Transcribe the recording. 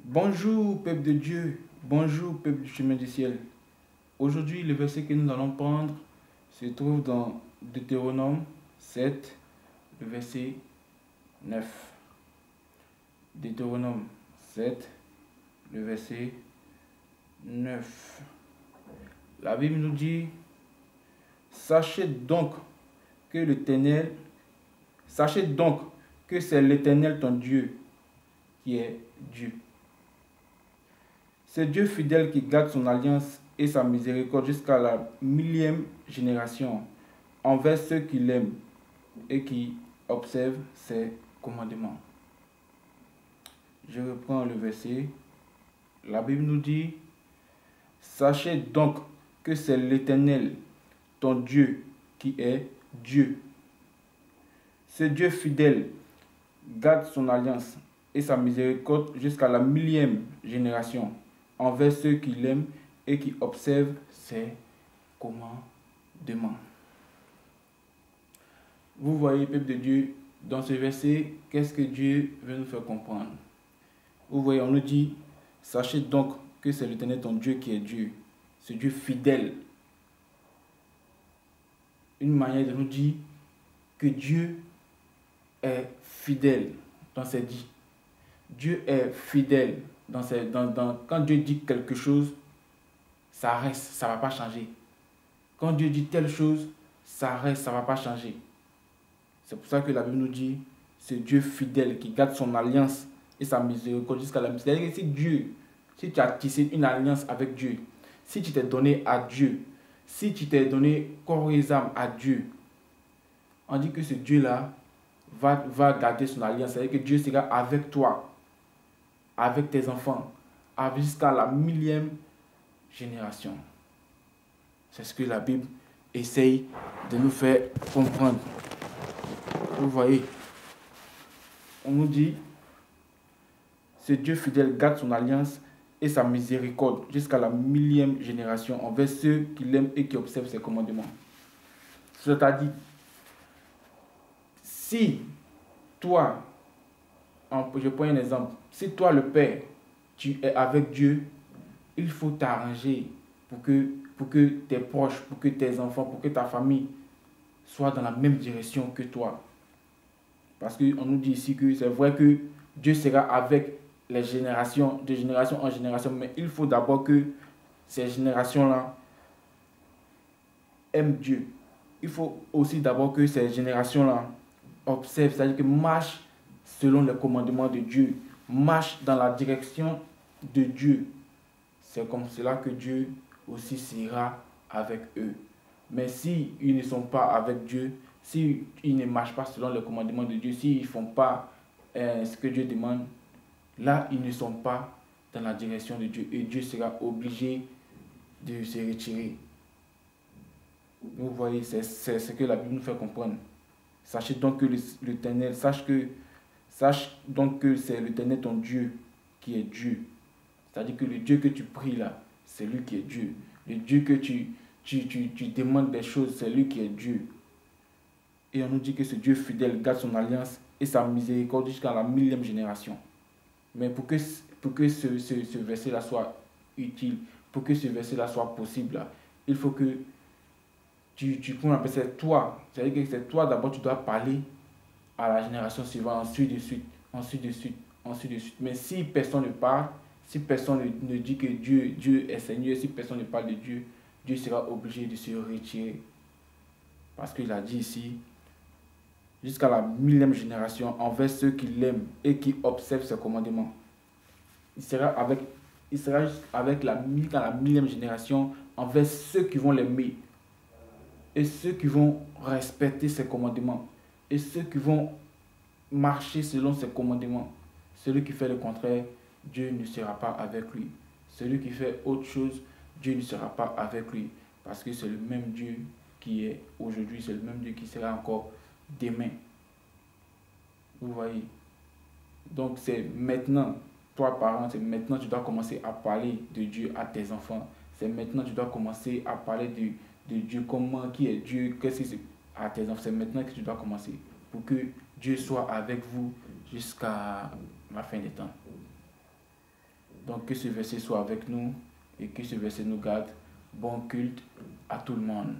Bonjour, peuple de Dieu. Bonjour, peuple du chemin du ciel. Aujourd'hui, le verset que nous allons prendre se trouve dans Deutéronome 7, le verset 9. Deutéronome 7, le verset 9. La Bible nous dit, sachez donc que c'est l'Éternel ton Dieu qui est Dieu. C'est Dieu fidèle qui garde son alliance et sa miséricorde jusqu'à la 1000e génération envers ceux qui l'aiment et qui observent ses commandements. Je reprends le verset. La Bible nous dit, sachez donc que c'est l'Éternel, ton Dieu, qui est Dieu. Ce Dieu fidèle garde son alliance et sa miséricorde jusqu'à la 1000e génération envers ceux qui l'aiment et qui observent ses commandements. Vous voyez, peuple de Dieu, dans ce verset, qu'est-ce que Dieu veut nous faire comprendre? Vous voyez, on nous dit, sachez donc que c'est l'Éternel ton Dieu qui est Dieu, ce Dieu fidèle. Une manière de nous dire que Dieu est fidèle dans ses dits. Dieu est fidèle quand Dieu dit quelque chose, ça reste, ça ne va pas changer. Quand Dieu dit telle chose, ça reste, ça ne va pas changer. C'est pour ça que la Bible nous dit, c'est Dieu fidèle qui garde son alliance et sa miséricorde jusqu'à la miséricorde. C'est-à-dire que si tu as tissé une alliance avec Dieu, si tu t'es donné à Dieu, si tu t'es donné corps et âme à Dieu, on dit que ce Dieu-là va garder son alliance. C'est-à-dire que Dieu sera avec toi, avec tes enfants, jusqu'à la 1000e génération. C'est ce que la Bible essaye de nous faire comprendre. Vous voyez, on nous dit, ce Dieu fidèle garde son alliance et sa miséricorde jusqu'à la 1000e génération envers ceux qui l'aiment et qui observent ses commandements. C'est-à-dire, si toi, je prends un exemple, si toi le Père, tu es avec Dieu, il faut t'arranger pour que tes proches, pour que tes enfants, pour que ta famille soient dans la même direction que toi. Parce qu'on nous dit ici que c'est vrai que Dieu sera avec les générations, de génération en génération, mais il faut d'abord que ces générations-là aiment Dieu. Il faut aussi d'abord que ces générations-là observent, c'est-à-dire que marchent selon les commandements de Dieu, marchent dans la direction de Dieu. C'est comme cela que Dieu aussi sera avec eux. Mais si ils ne sont pas avec Dieu, s'ils ne marchent pas selon les commandements de Dieu, s'ils ne font pas ce que Dieu demande, là, ils ne sont pas dans la direction de Dieu. Et Dieu sera obligé de se retirer. Vous voyez, c'est ce que la Bible nous fait comprendre. Sachez donc que l'Éternel, sache donc que c'est l'Éternel ton Dieu qui est Dieu. C'est-à-dire que le Dieu que tu pries là, c'est lui qui est Dieu. Le Dieu que tu demandes des choses, c'est lui qui est Dieu. Et on nous dit que ce Dieu fidèle garde son alliance et sa miséricorde jusqu'à la 1000e génération. Mais pour que ce verset-là soit utile, pour que ce verset-là soit possible, là, il faut que c'est toi. C'est-à-dire que c'est toi d'abord, tu dois parler à la génération suivante, ensuite de suite, ensuite de suite, ensuite de suite. Mais si personne ne parle, si personne ne dit que Dieu est Seigneur, si personne ne parle de Dieu, Dieu sera obligé de se retirer. Parce qu'il a dit ici, jusqu'à la 1000e génération, envers ceux qui l'aiment et qui observent ses commandements. Il sera avec la 1000e génération envers ceux qui vont l'aimer et ceux qui vont respecter ses commandements et ceux qui vont marcher selon ses commandements. Celui qui fait le contraire, Dieu ne sera pas avec lui. Celui qui fait autre chose, Dieu ne sera pas avec lui. Parce que c'est le même Dieu qui est aujourd'hui, c'est le même Dieu qui sera encore demain. Vous voyez? Donc c'est maintenant, toi parent, c'est maintenant que tu dois commencer à parler de Dieu à tes enfants. C'est maintenant que tu dois commencer à parler de Dieu, qui est Dieu, qu'est-ce que c'est à tes enfants. C'est maintenant que tu dois commencer pour que Dieu soit avec vous jusqu'à la fin des temps. Donc que ce verset soit avec nous et que ce verset nous garde. Bon culte à tout le monde.